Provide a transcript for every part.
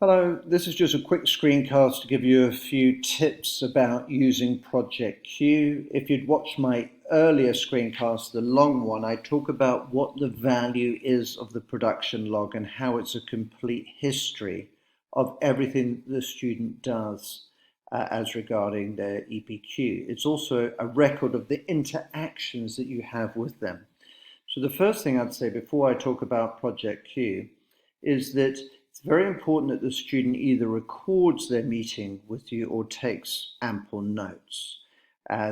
Hello, this is just a quick screencast to give you a few tips about using Project Q. If you'd watched my earlier screencast, the long one, I talk about what the value is of the production log and how it's a complete history of everything the student does as regarding their EPQ. It's also a record of the interactions that you have with them. So the first thing I'd say before I talk about Project Q is that it's very important that the student either records their meeting with you or takes ample notes.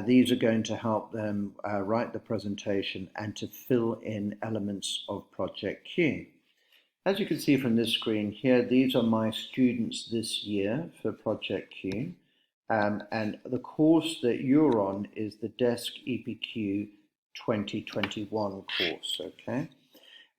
These are going to help them write the presentation and to fill in elements of Project Q. As you can see from this screen here, these are my students this year for Project Q. And the course that you're on is the DESC EPQ 2021 course, okay?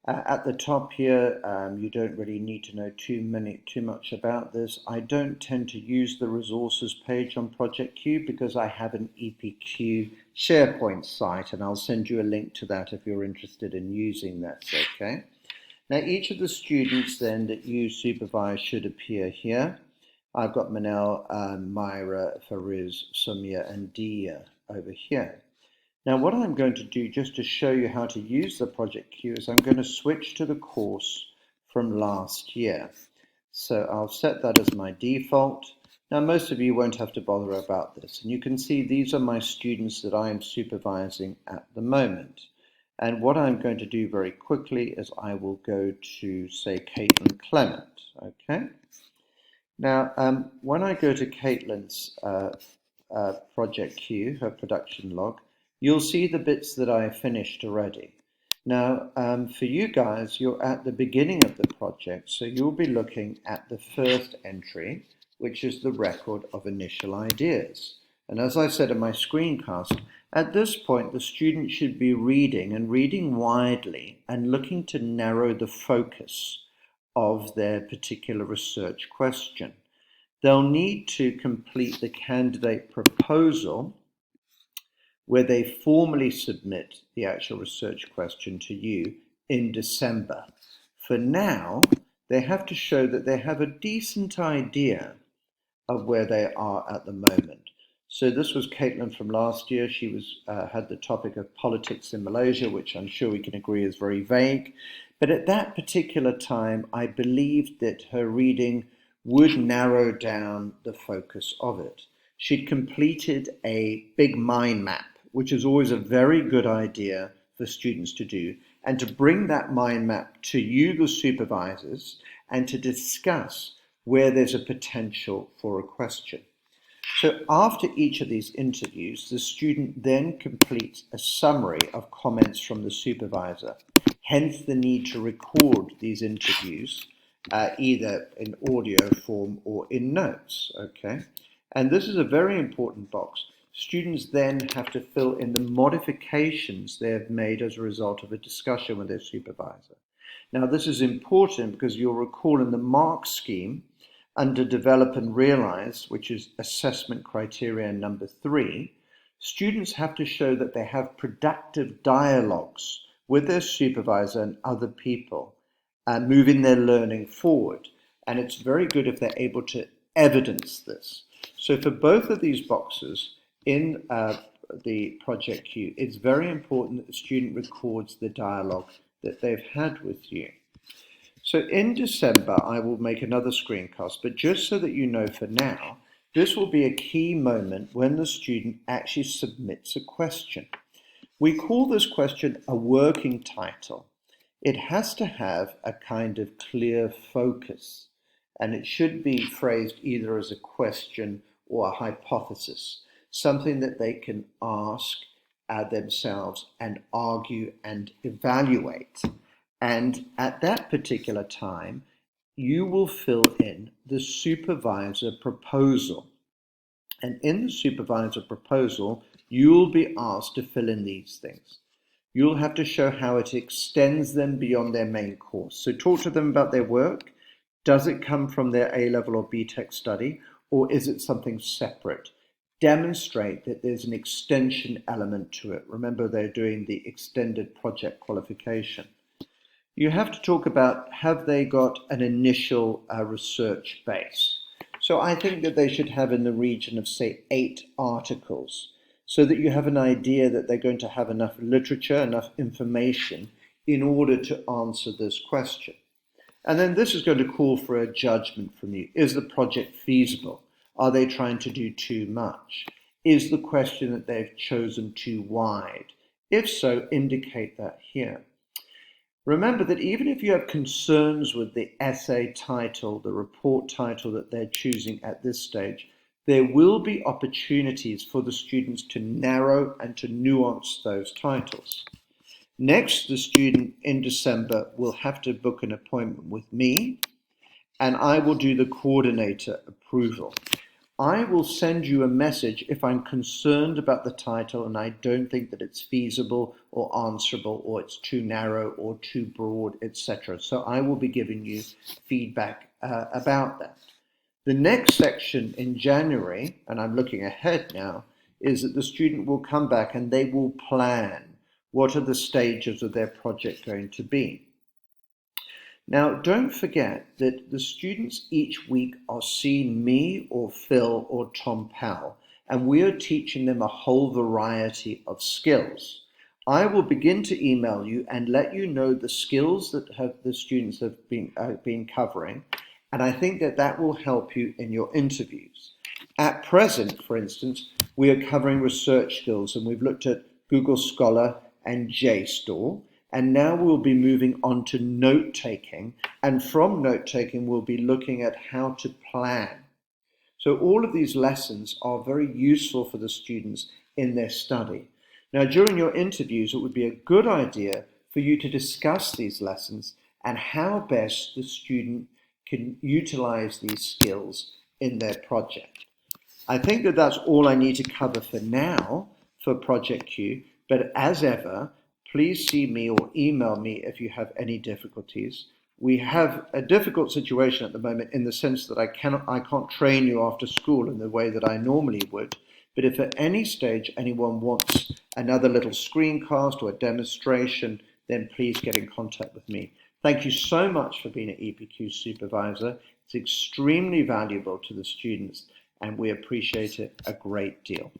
At the top here, you don't really need to know too much about this. I don't tend to use the resources page on Project Q because I have an EPQ SharePoint site, and I'll send you a link to that if you're interested in using that, okay? Now, each of the students then that you supervise should appear here. I've got Manel, Myra, Fariz, Sumya, and Dia over here. Now what I'm going to do just to show you how to use the Project Q is I'm going to switch to the course from last year. So I'll set that as my default. Now most of you won't have to bother about this. And you can see these are my students that I am supervising at the moment. And what I'm going to do very quickly is I will go to, say, Caitlin Clement. Okay. Now when I go to Caitlin's Project Q, her production log, you'll see the bits that I finished already. Now, for you guys, you're at the beginning of the project, so you'll be looking at the first entry, which is the record of initial ideas. And as I said in my screencast, at this point, the student should be reading and reading widely and looking to narrow the focus of their particular research question. They'll need to complete the candidate proposal where they formally submit the actual research question to you in December. For now, they have to show that they have a decent idea of where they are at the moment. So this was Caitlin from last year. She had the topic of politics in Malaysia, which I'm sure we can agree is very vague. But at that particular time, I believed that her reading would narrow down the focus of it. She'd completed a big mind map, which is always a very good idea for students to do, and to bring that mind map to you, the supervisors, and to discuss where there's a potential for a question. So after each of these interviews, the student then completes a summary of comments from the supervisor, hence the need to record these interviews either in audio form or in notes, okay? And this is a very important box. Students then have to fill in the modifications they have made as a result of a discussion with their supervisor. Now, this is important because you'll recall in the mark scheme under Develop and Realize, which is assessment criteria number 3, students have to show that they have productive dialogues with their supervisor and other people, moving their learning forward. And it's very good if they're able to evidence this. So for both of these boxes, in the Project Q, it's very important that the student records the dialogue that they've had with you. So in December, I will make another screencast, but just so that you know for now, this will be a key moment when the student actually submits a question. We call this question a working title. It has to have a kind of clear focus, and it should be phrased either as a question or a hypothesis, something that they can ask themselves and argue and evaluate. And at that particular time, you will fill in the supervisor proposal. And in the supervisor proposal, you'll be asked to fill in these things. You'll have to show how it extends them beyond their main course. So talk to them about their work. Does it come from their A-level or B.Tech study, or is it something separate? Demonstrate that there's an extension element to it. Remember, they're doing the extended project qualification. you have to talk about, have they got an initial research base? So I think that they should have in the region of, say, 8 articles, so that you have an idea that they're going to have enough literature, enough information in order to answer this question. And then this is going to call for a judgment from you. Is the project feasible? Are they trying to do too much? Is the question that they've chosen too wide? If so, indicate that here. Remember that even if you have concerns with the essay title, the report title that they're choosing at this stage, there will be opportunities for the students to narrow and to nuance those titles. Next, the student in December will have to book an appointment with me, and I will do the coordinator approval. I will send you a message if I'm concerned about the title and I don't think that it's feasible or answerable, or it's too narrow or too broad, etc. So I will be giving you feedback about that. The next section in January, and I'm looking ahead now, is that the student will come back and they will plan what are the stages of their project going to be. Now, don't forget that the students each week are seeing me or Phil or Tom Powell, and we are teaching them a whole variety of skills. I will begin to email you and let you know the skills that the students have been covering, and I think that that will help you in your interviews. At present, for instance, we are covering research skills, and we've looked at Google Scholar and JSTOR, and now we'll be moving on to note-taking, and from note-taking we'll be looking at how to plan. So all of these lessons are very useful for the students in their study. Now, during your interviews, it would be a good idea for you to discuss these lessons and how best the student can utilize these skills in their project. I think that that's all I need to cover for now for Project Q, but as ever, please see me or email me if you have any difficulties. We have a difficult situation at the moment in the sense that I can't train you after school in the way that I normally would. But if at any stage anyone wants another little screencast or a demonstration, then please get in contact with me. Thank you so much for being an EPQ supervisor. It's extremely valuable to the students, and we appreciate it a great deal.